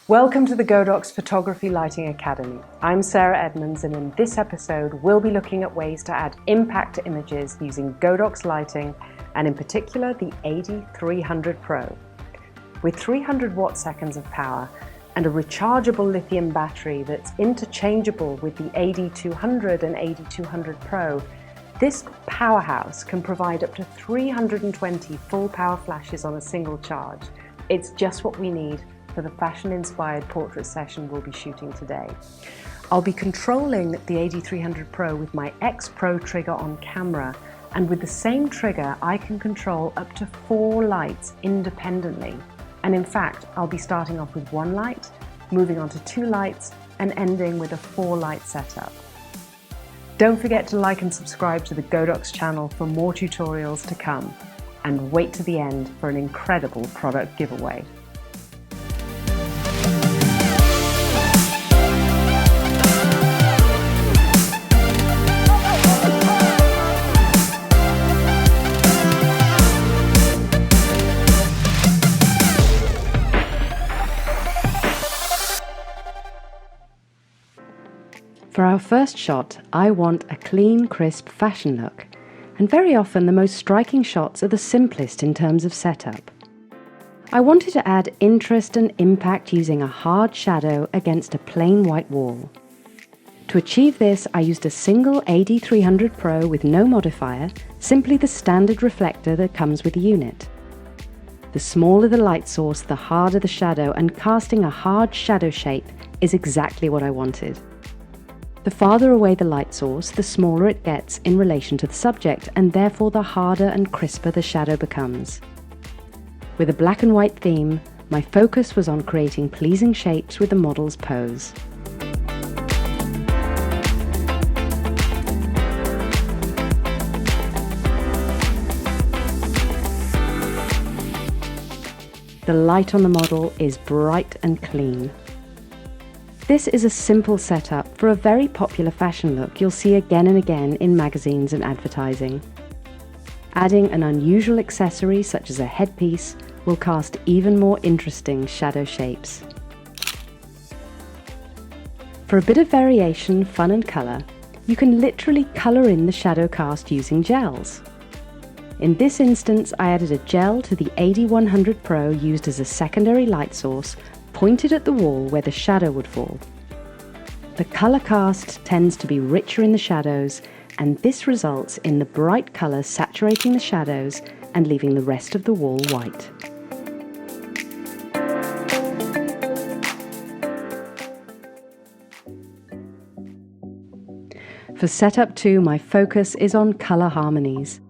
Welcome to the Godox Photography Lighting Academy. I'm Sarah Edmunds, and in this episode we'll be looking at ways to add impact to images using Godox lighting, and in particular the AD300Pro. With 300 watt-seconds of power and a rechargeable lithium battery that's interchangeable with the AD200 and AD200Pro, this powerhouse can provide up to 320 full power flashes on a single charge. It's just what we need for the fashion-inspired portrait session we'll be shooting today. I'll be controlling the AD300Pro with my X Pro trigger on camera, and with the same trigger I can control up to 4 lights independently. And in fact, I'll be starting off with 1 light, moving on to 2 lights, and ending with a 4-light setup. Don't forget to like and subscribe to the Godox channel for more tutorials to come, and wait to the end for an incredible product giveaway. For our first shot, I want a clean, crisp fashion look, and very often the most striking shots are the simplest in terms of setup. I wanted to add interest and impact using a hard shadow against a plain white wall. To achieve this, I used a single AD300Pro with no modifier, simply the standard reflector that comes with the unit. The smaller the light source, the harder the shadow, and casting a hard shadow shape is exactly what I wanted. The farther away the light source, the smaller it gets in relation to the subject, and therefore the harder and crisper the shadow becomes. With a black and white theme, my focus was on creating pleasing shapes with the model's pose. The light on the model is bright and clean. This is a simple setup for a very popular fashion look you'll see again and again in magazines and advertising. Adding an unusual accessory such as a headpiece will cast even more interesting shadow shapes. For a bit of variation, fun and colour, you can literally colour in the shadow cast using gels. In this instance, I added a gel to the AD100Pro used as a secondary light source, pointed at the wall where the shadow would fall. The colour cast tends to be richer in the shadows, and this results in the bright colour saturating the shadows and leaving the rest of the wall white. For setup 2, my focus is on colour harmonies.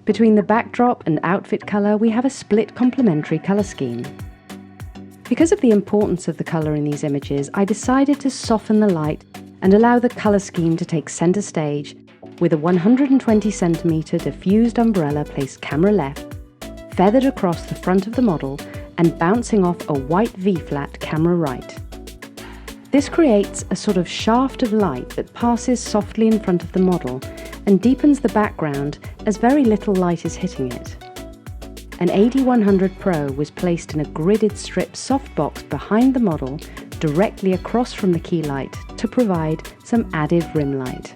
Between the backdrop and outfit colour, we have a split complementary colour scheme. Because of the importance of the colour in these images, I decided to soften the light and allow the colour scheme to take centre stage with a 120cm diffused umbrella placed camera left, feathered across the front of the model and bouncing off a white V-flat camera right. This creates a sort of shaft of light that passes softly in front of the model and deepens the background as very little light is hitting it. An AD100Pro was placed in a gridded strip softbox behind the model, directly across from the key light, to provide some added rim light.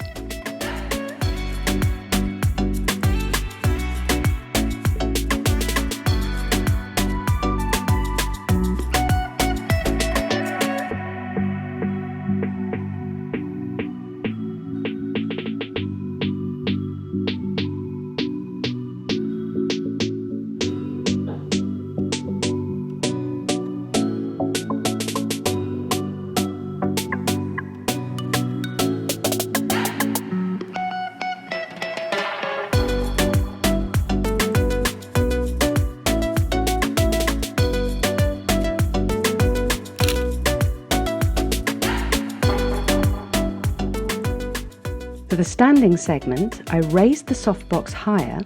For the standing segment, I raised the softbox higher,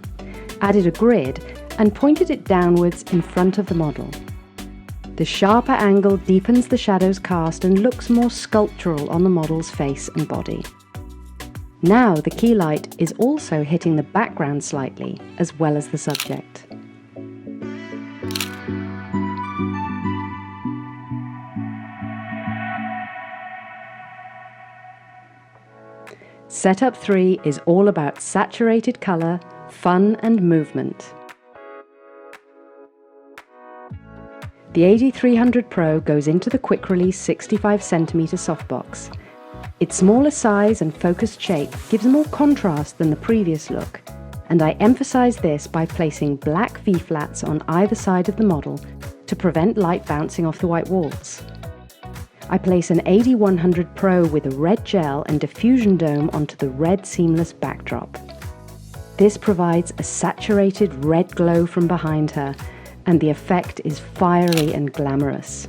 added a grid, and pointed it downwards in front of the model. The sharper angle deepens the shadow's cast and looks more sculptural on the model's face and body. Now the key light is also hitting the background slightly, as well as the subject. Setup 3 is all about saturated color, fun and movement. The AD300Pro goes into the quick-release 65cm softbox. Its smaller size and focused shape gives more contrast than the previous look, and I emphasize this by placing black V-flats on either side of the model to prevent light bouncing off the white walls. I place an AD100Pro with a red gel and diffusion dome onto the red seamless backdrop. This provides a saturated red glow from behind her, and the effect is fiery and glamorous.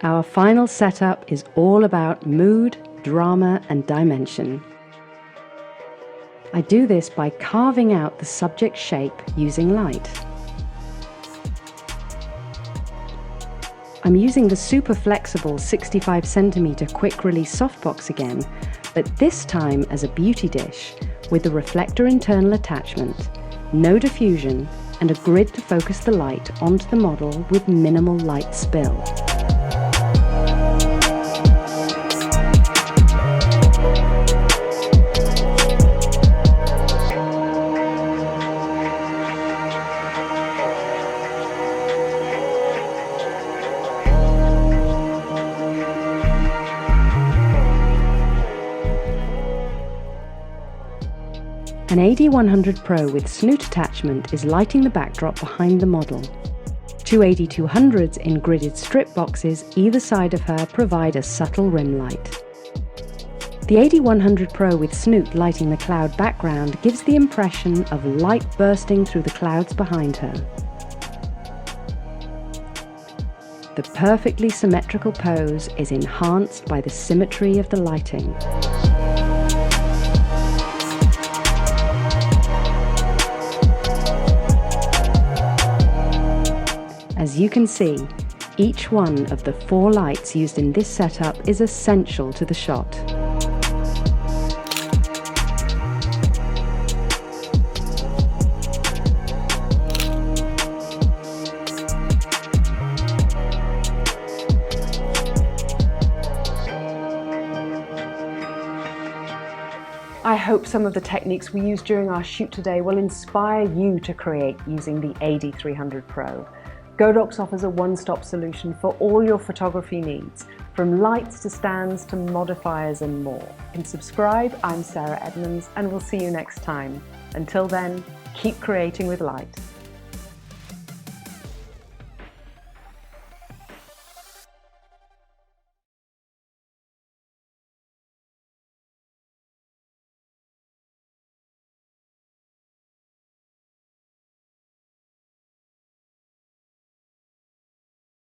Our final setup is all about mood, drama, and dimension. I do this by carving out the subject shape using light. I'm using the super flexible 65cm quick release softbox again, but this time as a beauty dish with the reflector internal attachment, no diffusion, and a grid to focus the light onto the model with minimal light spill. An AD100Pro with snoot attachment is lighting the backdrop behind the model. Two AD200s in gridded strip boxes either side of her provide a subtle rim light. The AD100Pro with snoot lighting the cloud background gives the impression of light bursting through the clouds behind her. The perfectly symmetrical pose is enhanced by the symmetry of the lighting. As you can see, each one of the 4 lights used in this setup is essential to the shot. I hope some of the techniques we used during our shoot today will inspire you to create using the AD300Pro. Godox offers a one-stop solution for all your photography needs, from lights to stands to modifiers and more. You can subscribe. I'm Sarah Edmunds, and we'll see you next time. Until then, keep creating with light.